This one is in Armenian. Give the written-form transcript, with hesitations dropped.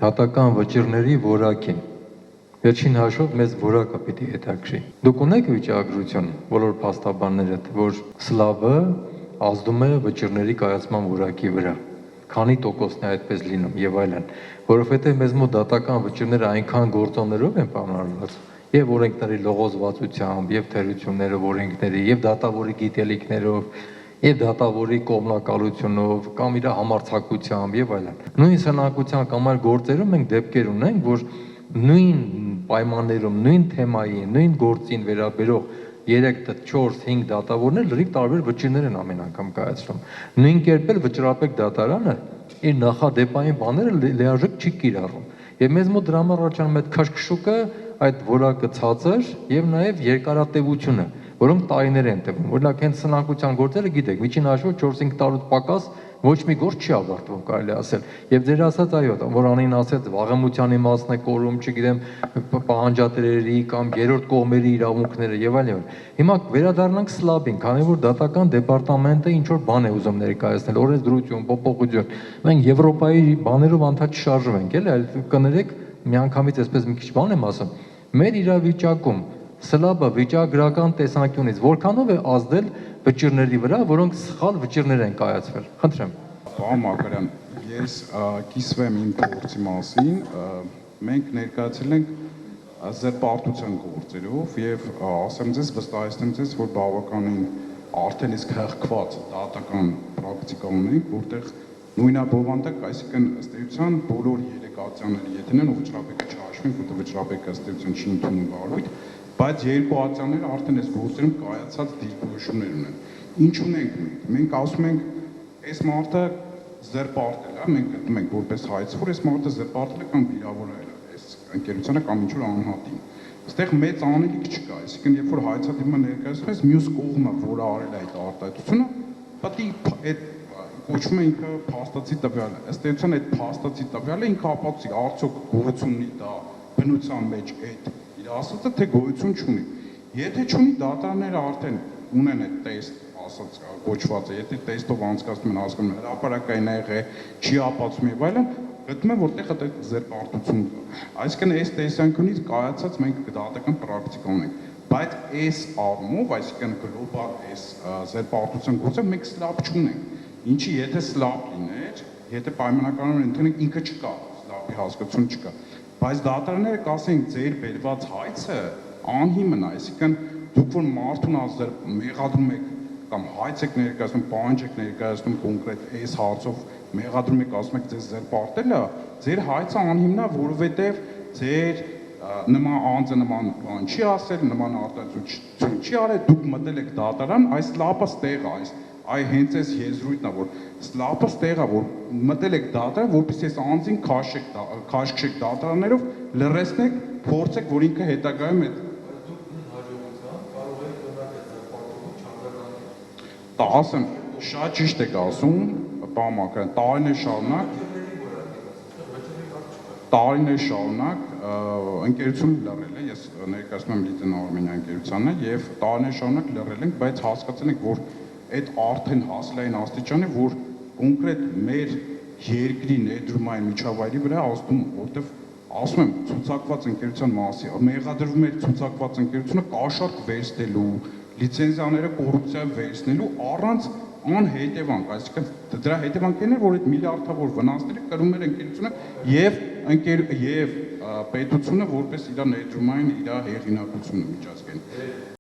դատական վճիռների որակին։ Վերջին հաշվով մեզ որակը պիտի հետաքրի։ Դուք ունեք վիճակագրություն, բոլոր փաստաբանները, որ սլավը ազդում է վճիռների կայացման որակի վրա, քանի տոկոսն է այդպես լինում եւ այլն, որովհետեւ մեզ մոտ դատական վճիռները այնքան գործոններով են պայմանավորված, եւ օրենքների լողոզվածությամբ, եւ թերություններով, օրենքների, եւ դատավորի գիտելիքներով, եւ դատավորի կողմնակալությունով, կամ իր համարձակությամբ եւ այլն։ Նույն սնանկության կամ այլ գործերում մենք դեպքեր ունենք, որ նույն պայմաններում, նույն թեմայի, նույն գործին վերաբերող 3-4-5 դատավորներ լրիվ տարբեր վճիռներ են ամեն անգամ կայացնում։ Նույն կերպ էլ վճռապետ դատարանը իր նախադեպային բաները լիարժեք չի կիրառում։ Եվ մեզ մոտ դրա համար առաջանում այդ քաշքշուկը, այդ որակը ցածր եւ նաեւ երկարատևությունը, որոնք տարիներ են տևում։ Օրինակ հենց սնանկության գործերը գիտեք, միջին հաշվով 4-5 տարուց պակաս ոչ մի գործ չի ավարտվում, կարելի ասել։ Եվ ձեր ասած այո, որ անին ասած վաղեմության իմաստն է կորում, չգիտեմ, պահանջատերերի կամ երրորդ կողմերի իրավունքները եւ այլն։ Հիմա վերադառնանք սլաբին, քանի որ դատական դեպարտամենտը ինչ որ բան է ուզում ներկայացնել, օրենսդրություն, փոփոխություն։ Մենք Եվրոպայի բաներով անդադ չշարժվենք, էլի, այլ կներեք, միանգամից այսպես մի քիչ բան եմ ասում։ Մեր իրավիճակում սլաբը վիճակագրական տեսանկյունից որքանով է ազդել վճիռների վրա, որոնք սխալ վճիռներ են կայացվել։ Խնդրեմ։ Պարոն Մակարյան, ես կիսվեմ իմ փորձի մասին, մենք ներկայացել ենք զերպարտության գործերով եւ ասեմ ձեզ, վստահեցնեմ ձեզ, որ բավականին արդեն իսկ հեղքված դատական պրակտիկա ունենք, որտեղ նույնաբովանդակ, այսինքն ըստ էության բոլոր երեք ատյանները եթեն են, վճռապետը չհաշվենք, որտեղ վճռապետը ըստ էության չի ընդունում վարույթ, բայց երկու ատյանները արդեն այս գործերում կայացած դիրքորոշումներ ունեն։ Ինչ ունենք մենք։ Մենք ասում ենք, այս մարդը զերպարտել է, մենք գտնում ենք որպես հայց, որ այս մարդը զերպարտել է կամ վիրավորել է այս ընկերությանը կամ ինչ որ անհատին։ Այստեղ մեծ անելիք չկա, այսինքն երբ որ հայցադիմը ներկայացնում ես, մյուս կողմը, որը արել է այդ արտահայտությունը, պետք է այդ կոչվում է ինքը փաստացի տվյալը։ Ըստ էության այդ փաստացի տվյալը ինքը ապացուցի, արդյոք գոյություն ունի դա բնության մեջ այդ իր ասածը, թե գոյություն չունի։ Եթե չունի, դատարանները արդեն ունեն այդ տեստ ասած կոչվածը, եթե տեստով անցկացնում են, հասկանում են հրապարակային ա եղել, չի ապացուցում եւ այլն, գտնում են որտեղ այդ զերպարտություն կա։ Այսինքն այս տեսանկյունից կայացած մենք դատական պրակտիկա ունենք, բայց այս առումով, այսինքն գլոբալ այս զերպարտության գործը մենք սլաբ չունենք։ Ինչի եթե սլաբ լիներ, եթե պայմանականորեն ընդունենք, ինքը չկա, սլաբի հասկացություն չկա, բայց դատարանները կասեն ձեր բերված հայցը անհիմն է, այսինքն դուք որ մարդուն ազդեր մեղադրում եք կամ հայց եք ներկայացնում, պահանջ եք ներկայացնում կոնկրետ այս հարցով մեղադրում եք, ասում եք ձեզ զերպարտել է, ձեր հայցը անհիմն է, որովհետև ձեր նման անձը նման բան չի ասել, նման արտահայտություն չի արել, դուք մտել եք դատարան, այս սլաբը ստեղ է, այ հենց այս եզրույթն է, որ սլաբը ստեղ է, որ մտել եք դատարան, որպեսզի այս անձին քաշքշեք դատարաններով, լրացնեք, փորձեք, որ ինքը հետագայում է ասեմ, շատ ճիշտ եք ասում, պարոն Մակարյան, տարիներ շարունակ ընկերությունը լռել է, ես ներկայացնում եմ Լիծեն Արմենիա ընկերությանն է եւ տարիներ շարունակ լռել ենք, բայց հասկացել ենք, որ այդ արդեն հասել այն աստիճանի, որ կոնկրետ մեր երկրի ներդրումային միջավայրի վրա ազդում, որտեղ ասում եմ, ցուցակված ընկերության մասի, մեղադրվում է ցուցակված ընկերությունը կաշառք վերցնելու, լիցենզիաները կոռուպցիա վերցնելու առանց անհետևանք, այսինքն դրա հետևանքներն են, որ այդ միլիարդավոր վնասները կրում էր ընկերությունը եւ պետությունը որպես իր ներդրումային իր հեղինակությունը միջազգային։